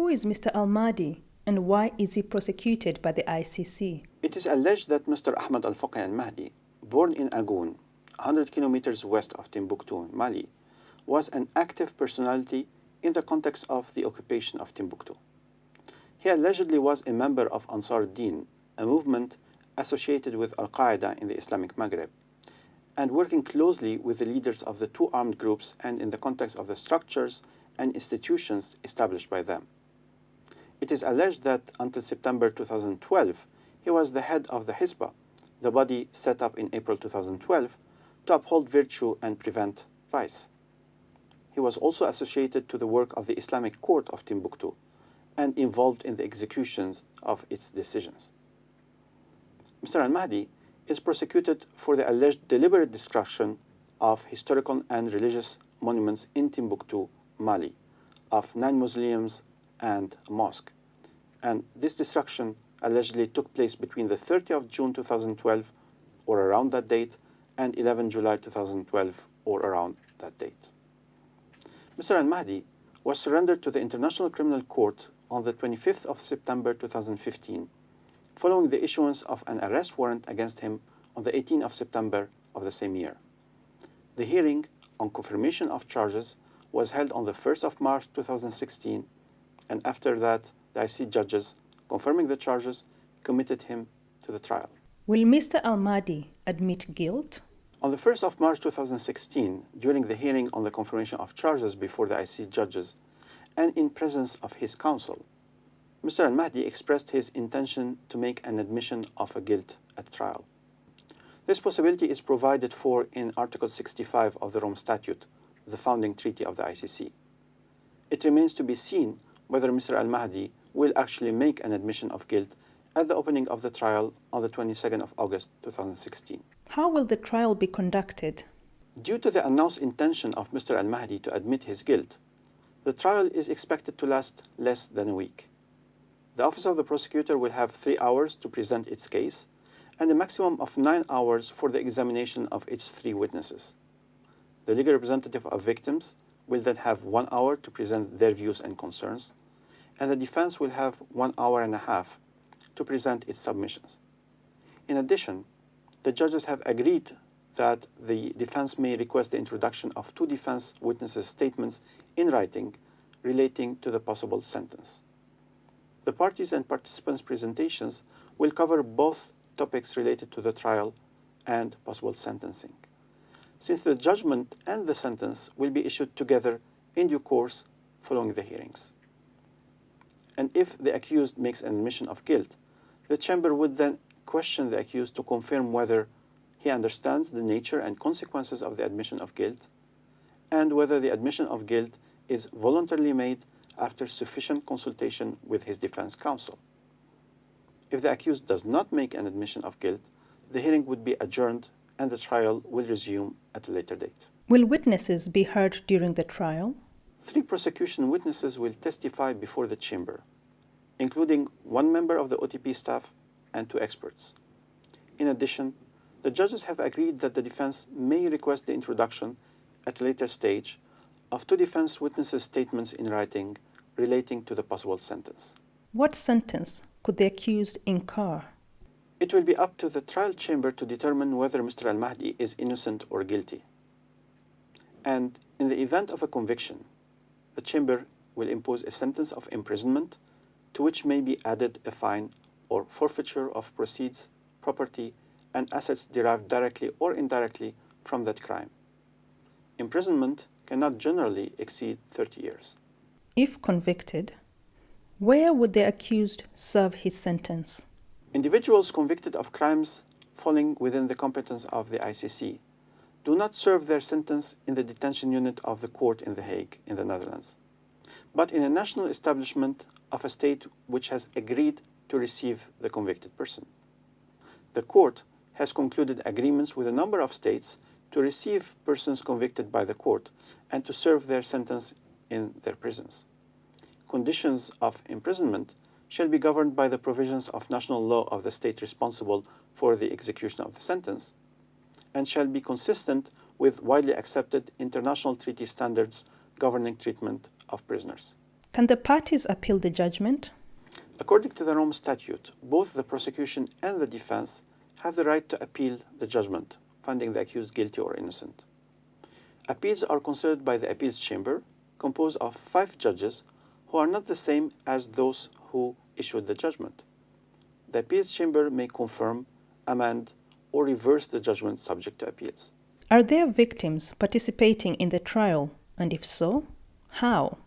is Mr Al Mahdi and why is he prosecuted by the ICC? It is alleged that Mr. Ahmad Faqi Al Mahdi, born in Agoun, 100 kilometers west of Timbuktu, Mali, was an active personality in the context of the occupation of Timbuktu. He allegedly was a member of Ansar Din, a movement associated with Al-Qaeda in the Islamic Maghreb, and working closely with the leaders of the two armed groups and in the context of the structures and institutions established by them. It is alleged that until September 2012, he was the head of the Hizbah, the body set up in April 2012 to uphold virtue and prevent vice. He was also associated to the work of the Islamic Court of Timbuktu and involved in the executions of its decisions. Mr. Al Mahdi is prosecuted for the alleged deliberate destruction of historical and religious monuments in Timbuktu, Mali, of 9 mausoleums and a mosque. And this destruction allegedly took place between the 30th of June 2012, or around that date, and 11 July 2012, or around that date. Mr. Al Mahdi was surrendered to the International Criminal Court on the 25th of September 2015, following the issuance of an arrest warrant against him on the 18th of September of the same year. The hearing on confirmation of charges was held on the 1st of March 2016, and after that, the ICC judges, confirming the charges, committed him to the trial. Will Mr Al Mahdi admit guilt? On the 1st of March 2016, during the hearing on the confirmation of charges before the ICC judges, and in presence of his counsel, Mr. Al Mahdi expressed his intention to make an admission of a guilt at trial. This possibility is provided for in Article 65 of the Rome Statute, the founding treaty of the ICC. It remains to be seen whether Mr. Al Mahdi will actually make an admission of guilt at the opening of the trial on the 22nd of August 2016. How will the trial be conducted? Due to the announced intention of Mr. Al Mahdi to admit his guilt, the trial is expected to last less than a week. The Office of the Prosecutor will have 3 hours to present its case and a maximum of 9 hours for the examination of its 3 witnesses. The legal representative of victims will then have 1 hour to present their views and concerns, and the defense will have 1 hour and a half to present its submissions. In addition, the judges have agreed that the defense may request the introduction of 2 defense witnesses' statements in writing relating to the possible sentence. The parties and participants' presentations will cover both topics related to the trial and possible sentencing, since the judgment and the sentence will be issued together in due course following the hearings. And if the accused makes an admission of guilt, the chamber would then question the accused to confirm whether he understands the nature and consequences of the admission of guilt, and whether the admission of guilt is voluntarily made after sufficient consultation with his defense counsel. If the accused does not make an admission of guilt, the hearing would be adjourned and the trial will resume at a later date. Will witnesses be heard during the trial? 3 prosecution witnesses will testify before the chamber, including 1 member of the OTP staff and 2 experts. In addition, the judges have agreed that the defense may request the introduction at a later stage of 2 defense witnesses' statements in writing relating to the possible sentence. What sentence could the accused incur? It will be up to the trial chamber to determine whether Mr. Al Mahdi is innocent or guilty. And in the event of a conviction, the chamber will impose a sentence of imprisonment to which may be added a fine or forfeiture of proceeds, property, and assets derived directly or indirectly from that crime. Imprisonment cannot generally exceed 30 years. If convicted, where would the accused serve his sentence? Individuals convicted of crimes falling within the competence of the ICC do not serve their sentence in the detention unit of the court in The Hague, in the Netherlands, but in a national establishment of a state which has agreed to receive the convicted person. The court has concluded agreements with a number of states to receive persons convicted by the court and to serve their sentence in their prisons. Conditions of imprisonment shall be governed by the provisions of national law of the state responsible for the execution of the sentence, and shall be consistent with widely accepted international treaty standards governing treatment of prisoners. Can the parties appeal the judgment? According to the Rome Statute, both the prosecution and the defense have the right to appeal the judgment, finding the accused guilty or innocent. Appeals are considered by the appeals chamber, composed of 5 judges who are not the same as those who issued the judgment. The appeals chamber may confirm, amend, or reverse the judgment subject to appeals. Are there victims participating in the trial, and if so, how?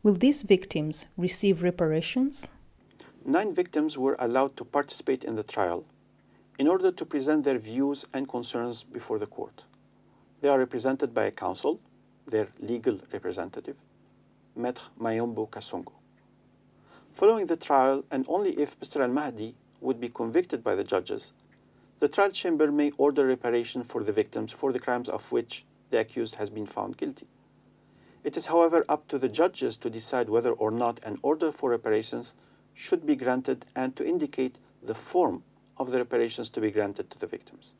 Will these victims receive reparations? 9 victims were allowed to participate in the trial in order to present their views and concerns before the court. They are represented by a counsel, their legal representative, Maître Mayombo Kasongo. Following the trial, and only if Mr. Al Mahdi would be convicted by the judges, the trial chamber may order reparation for the victims for the crimes of which the accused has been found guilty. It is, however, up to the judges to decide whether or not an order for reparations should be granted and to indicate the form of the reparations to be granted to the victims.